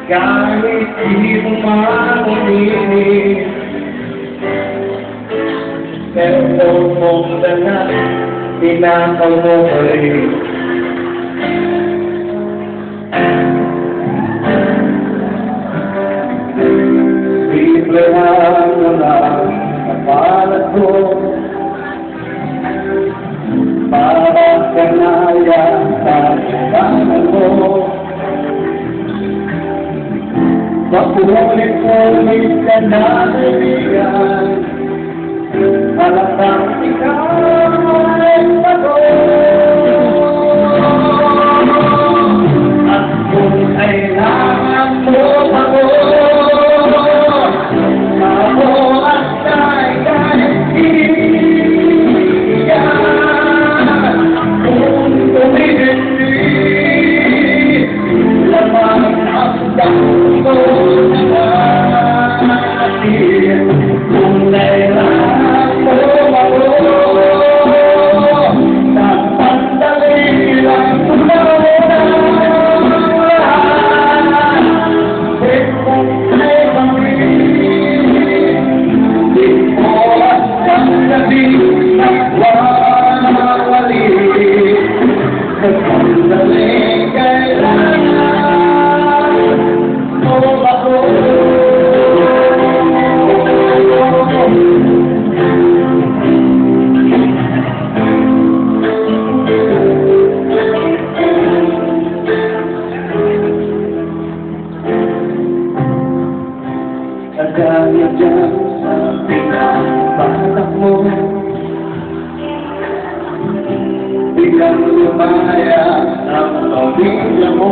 Kahit di mo makulinis, pero mong na tinakaw mo pa rin. Simple lang lang kapalat ko, para kanaya sa kanan mo. Mapulit-ulit ka na kaibigan, halatang ikaw ay bago. At kung kailangan mo bago, ako at kahit iiyan. Kung tumibindi, lamang ang damo na natin. Kung kailangan mo bago, sa pandali lang tumawala ang lahat. Kung may pamilya, di mo at pagdabi at wawali. Sa pandali kailangan mo bago. Kagaya dyan sa pinapatak mo, biglang lumaya ang pamilya mo.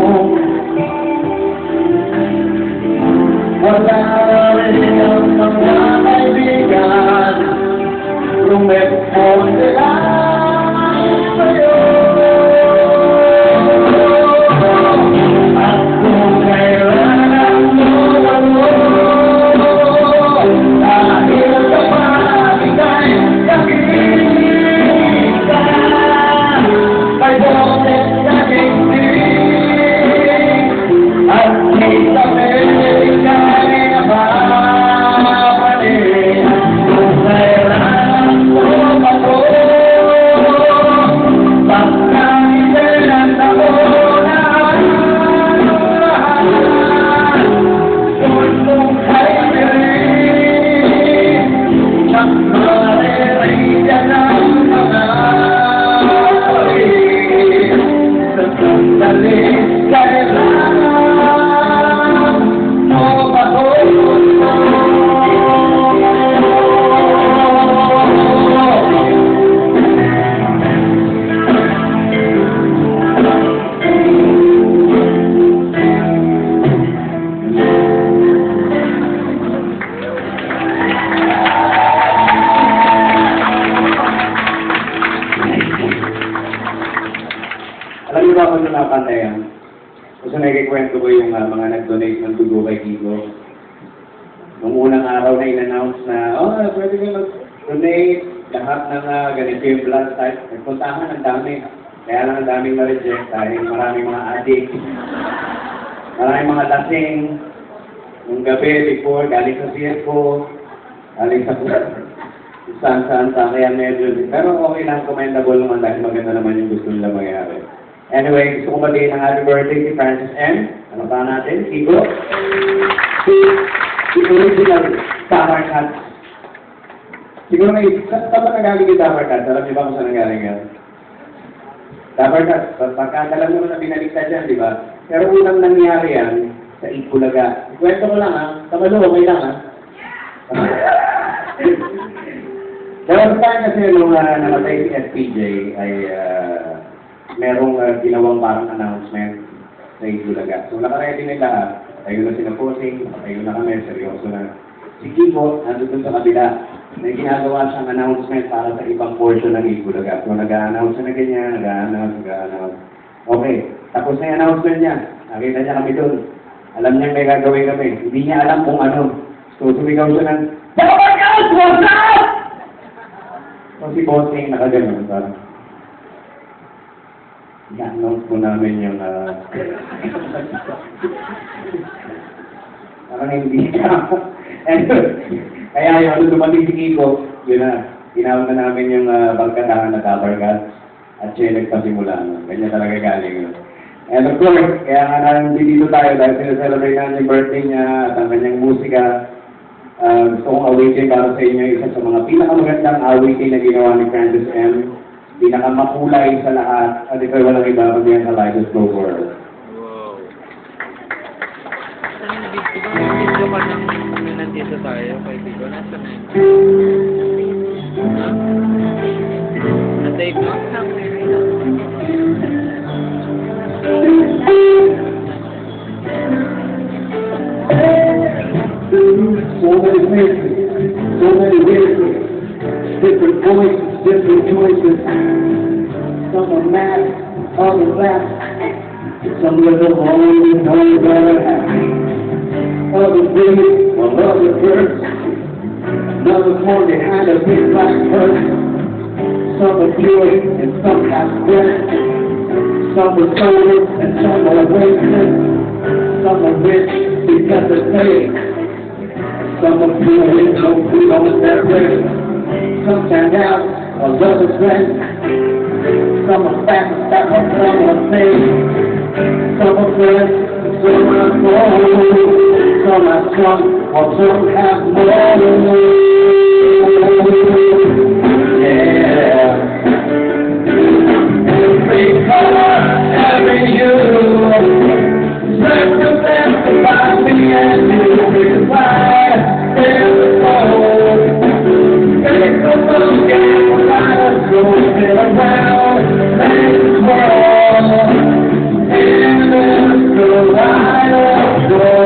Wala rin ang mga kaibigan, lumipon sila sa'yo. At kung kailangan mo bago, dahil kapag ika'y nakikita, may boses na tingting, at di sa ika'y napapalit. Kung kailangan mo bago, basta ilan ako na lahat. Kung mong kaibirin, at maririyan ang mga ulit. Sa sandali, kailangan mo bago. Alam niyo ba kung ano nakakanta yan? Kasi nakikikwento ko yung mga nag-donate ng dugo kay Kiko. Nung unang araw na in-announce na, pwede kayo mag-donate, lahat ng ganito yung blood type. Nagpuntahan, ang dami. Kaya lang ang daming na-reject dahil maraming mga addict. Maraming mga lasing. Nung gabi, before, galing sa CFO, galing sa saan-saan, kaya medyo. Pero okay lang, commendable naman dahil maganda naman yung gusto nila mangyari. Anyway, gusto ko magiging ng happy birthday si Francis M. Ano pa natin? Kiko. Si original Summer Cats. Siguro may, saan ba nagaling yung Summer Cats? Alam niyo ba kung saan nagaling yan? Summer Cats, pagkakalam mo na binaliktad yan, di ba? Pero unang nangyari yan sa Itbulaga. Ikwento ko lang sa Malo, okay lang Pero sa kasi nung namatay si SPJ ay merong ginawang parang announcement sa Itbulaga. So nakaredy na lahat. Tayo na sila posing, tayo na kami, seryoso na. Si Kiko, nandun sa kabila. May ginagawa siyang announcement para sa ibang portion ng Itbulaga. So nag-a-announce na ganyan, nag-a-announce. Okay, tapos na yung announcement niya. Nakita niya kami doon. Alam niya may gagawin kami. Hindi niya alam kung ano. So sumigaw siya ng, "Dapat ka! What's up?" So si Bossing nakaganon parang. i-announce po namin yung parang hindi ka. Kaya yung dumating si Kiko, yun na, tinawag na namin yung bangkadahan na Dabarkat at siya nagpasimula. No? Ganyan talaga galing yun. And of course, kaya nga namin dito tayo dahil sinaselebrate namin yung birthday niya at ang kanyang musika. Gusto kong awitin para sa inyo isa sa mga pinakamagandang awitin na ginawa ni Francis M. Pinakamakulay sa lahat at ito ay walang iba kundi ang Kaleidoscope World. Wow. Ano video ka nang nandito tayo kay Bigo? Nasa na yun? Ha? Na-tape mo? So many faces, so many voices, different voices, different choices. Some are mad, others laugh. Some little holy, holy brother happy. Others breathe, while others hurt. Another more behind a big black curtain. Some are pure and some have breath. Some are sober and some are wasted. Some are rich because they're paid. Some are pure with no food on their bread. Some stand out while others rest. Some are fat, some are thin. Some are blessed, some are cold. Some are strong, while some have more. Yeah. Every color, every hue. Circumstance about me and you. Because I am the soul. Take the book and let us go. Sit around, let us roll. In this kaleidoscope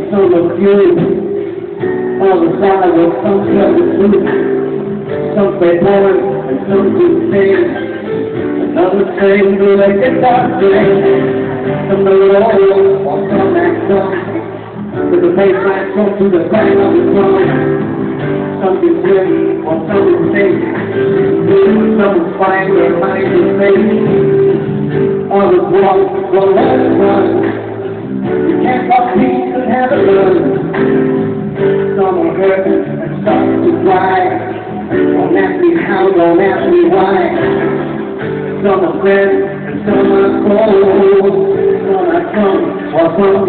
some of you, all the side will some tell the truth. Some say boring and some do things. Another say do they get that thing. Some do it all while some act dumb. With the bass line come to the bang of the drum. Some can swim while some can sing. Some will find their minds in faith. Others walk while others run. You can't talk peace and have it done. Some are hurt and some to cry. Don't ask me how, don't ask me why. Some are friends and some are cold. Some are drunk while some